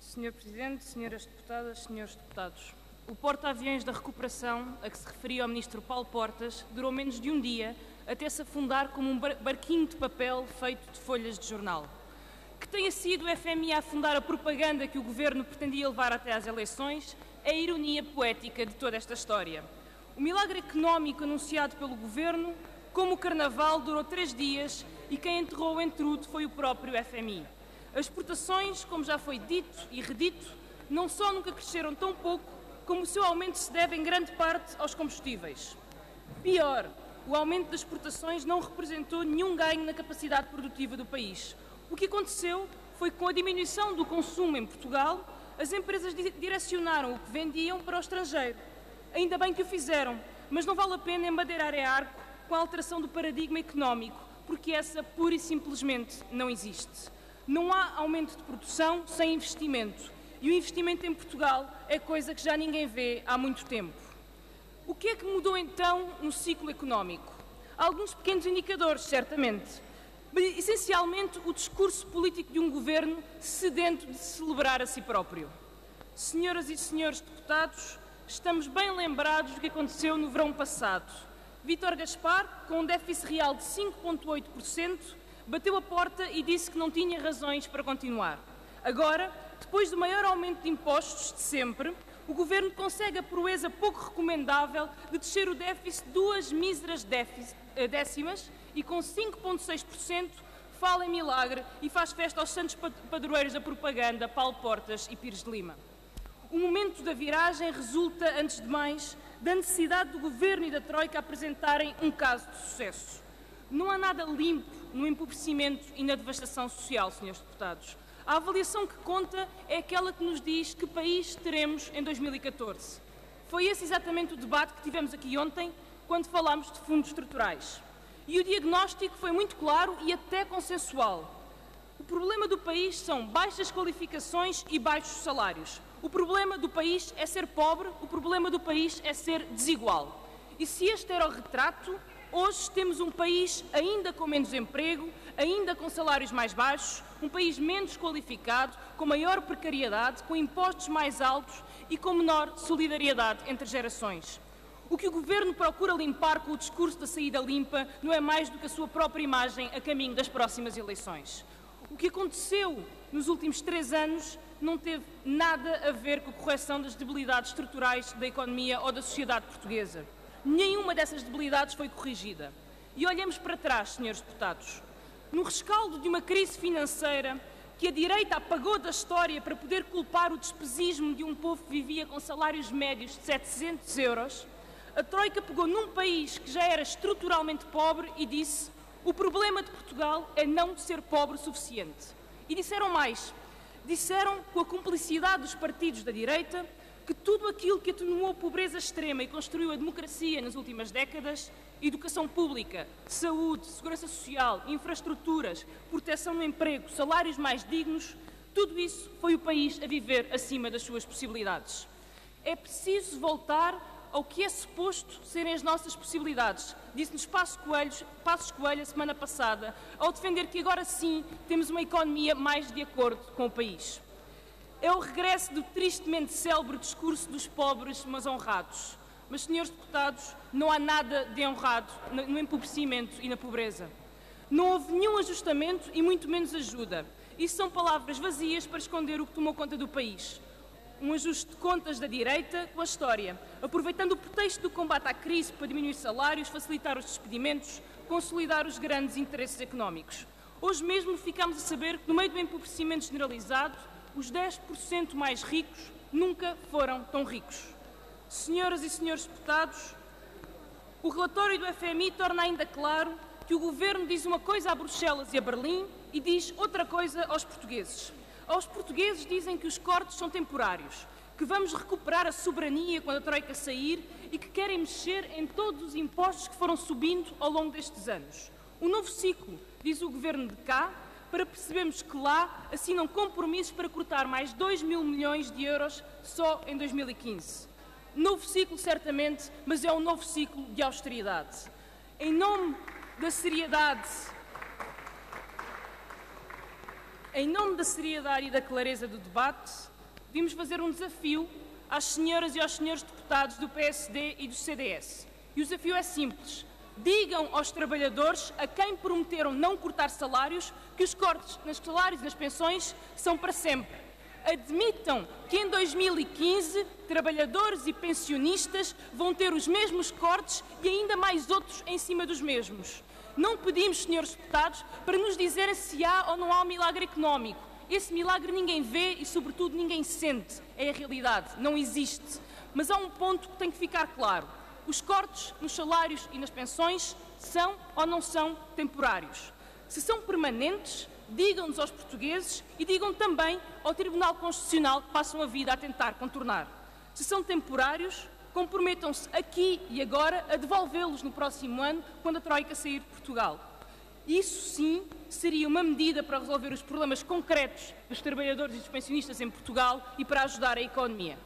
Senhor Presidente, Senhoras Deputadas, Senhores Deputados, o porta-aviões da recuperação, a que se referia o Ministro Paulo Portas, durou menos de um dia até se afundar como um barquinho de papel feito de folhas de jornal. Que tenha sido o FMI a afundar a propaganda que o Governo pretendia levar até às eleições é a ironia poética de toda esta história. O milagre económico anunciado pelo Governo, como o Carnaval, durou 3 dias e quem enterrou o entrudo foi o próprio FMI. As exportações, como já foi dito e redito, não só nunca cresceram tão pouco, como o seu aumento se deve em grande parte aos combustíveis. Pior, o aumento das exportações não representou nenhum ganho na capacidade produtiva do país. O que aconteceu foi que, com a diminuição do consumo em Portugal, as empresas direcionaram o que vendiam para o estrangeiro. Ainda bem que o fizeram, mas não vale a pena embadeirar a arco com a alteração do paradigma económico, porque essa, pura e simplesmente, não existe. Não há aumento de produção sem investimento. E o investimento em Portugal é coisa que já ninguém vê há muito tempo. O que é que mudou então no ciclo económico? Alguns pequenos indicadores, certamente. Mas, essencialmente, o discurso político de um governo sedento de se celebrar a si próprio. Senhoras e senhores deputados, estamos bem lembrados do que aconteceu no verão passado. Vítor Gaspar, com um déficit real de 5,8%, bateu a porta e disse que não tinha razões para continuar. Agora, depois do maior aumento de impostos de sempre, o Governo consegue a proeza pouco recomendável de descer o déficit 2 míseras décimas e, com 5,6%, fala em milagre e faz festa aos santos padroeiros da propaganda, Paulo Portas e Pires de Lima. O momento da viragem resulta, antes de mais, da necessidade do Governo e da Troika apresentarem um caso de sucesso. Não há nada limpo no empobrecimento e na devastação social, senhores deputados. A avaliação que conta é aquela que nos diz que país teremos em 2014. Foi esse exatamente o debate que tivemos aqui ontem, quando falámos de fundos estruturais. E o diagnóstico foi muito claro e até consensual. O problema do país são baixas qualificações e baixos salários. O problema do país é ser pobre, o problema do país é ser desigual. E se este era o retrato, hoje temos um país ainda com menos emprego, ainda com salários mais baixos, um país menos qualificado, com maior precariedade, com impostos mais altos e com menor solidariedade entre gerações. O que o Governo procura limpar com o discurso da saída limpa não é mais do que a sua própria imagem a caminho das próximas eleições. O que aconteceu nos últimos 3 anos não teve nada a ver com a correção das debilidades estruturais da economia ou da sociedade portuguesa. Nenhuma dessas debilidades foi corrigida. E olhamos para trás, senhores deputados. No rescaldo de uma crise financeira que a direita apagou da história para poder culpar o despesismo de um povo que vivia com salários médios de 700 euros, a Troika pegou num país que já era estruturalmente pobre e disse: o problema de Portugal é não ser pobre o suficiente. E disseram mais. Disseram, com a cumplicidade dos partidos da direita, que tudo aquilo que atenuou a pobreza extrema e construiu a democracia nas últimas décadas, educação pública, saúde, segurança social, infraestruturas, proteção no emprego, salários mais dignos, tudo isso foi o país a viver acima das suas possibilidades. É preciso voltar ao que é suposto serem as nossas possibilidades, disse-nos Passos Coelho a semana passada, ao defender que agora sim temos uma economia mais de acordo com o país. É o regresso do tristemente célebre discurso dos pobres, mas honrados. Mas, senhores deputados, não há nada de honrado no empobrecimento e na pobreza. Não houve nenhum ajustamento e muito menos ajuda. Isso são palavras vazias para esconder o que tomou conta do país. Um ajuste de contas da direita com a história, aproveitando o pretexto do combate à crise para diminuir salários, facilitar os despedimentos, consolidar os grandes interesses económicos. Hoje mesmo ficámos a saber que, no meio do empobrecimento generalizado, os 10% mais ricos nunca foram tão ricos. Senhoras e senhores deputados, o relatório do FMI torna ainda claro que o Governo diz uma coisa a Bruxelas e a Berlim e diz outra coisa aos portugueses. Aos portugueses dizem que os cortes são temporários, que vamos recuperar a soberania quando a Troika sair e que querem mexer em todos os impostos que foram subindo ao longo destes anos. Um novo ciclo, diz o Governo de cá, para percebermos que lá assinam compromissos para cortar mais 2 mil milhões de euros só em 2015. Novo ciclo, certamente, mas é um novo ciclo de austeridade. Em nome da seriedade Em nome da seriedade e da clareza do debate, vimos fazer um desafio às senhoras e aos senhores deputados do PSD e do CDS. E o desafio é simples. Digam aos trabalhadores a quem prometeram não cortar salários que os cortes nos salários e nas pensões são para sempre. Admitam que em 2015 trabalhadores e pensionistas vão ter os mesmos cortes e ainda mais outros em cima dos mesmos. Não pedimos, senhores deputados, para nos dizerem se há ou não há um milagre económico. Esse milagre ninguém vê e, sobretudo, ninguém sente. É a realidade, não existe. Mas há um ponto que tem que ficar claro. Os cortes nos salários e nas pensões são ou não são temporários. Se são permanentes, digam-nos aos portugueses e digam também ao Tribunal Constitucional que passam a vida a tentar contornar. Se são temporários, comprometam-se aqui e agora a devolvê-los no próximo ano, quando a Troika sair de Portugal. Isso sim seria uma medida para resolver os problemas concretos dos trabalhadores e dos pensionistas em Portugal e para ajudar a economia.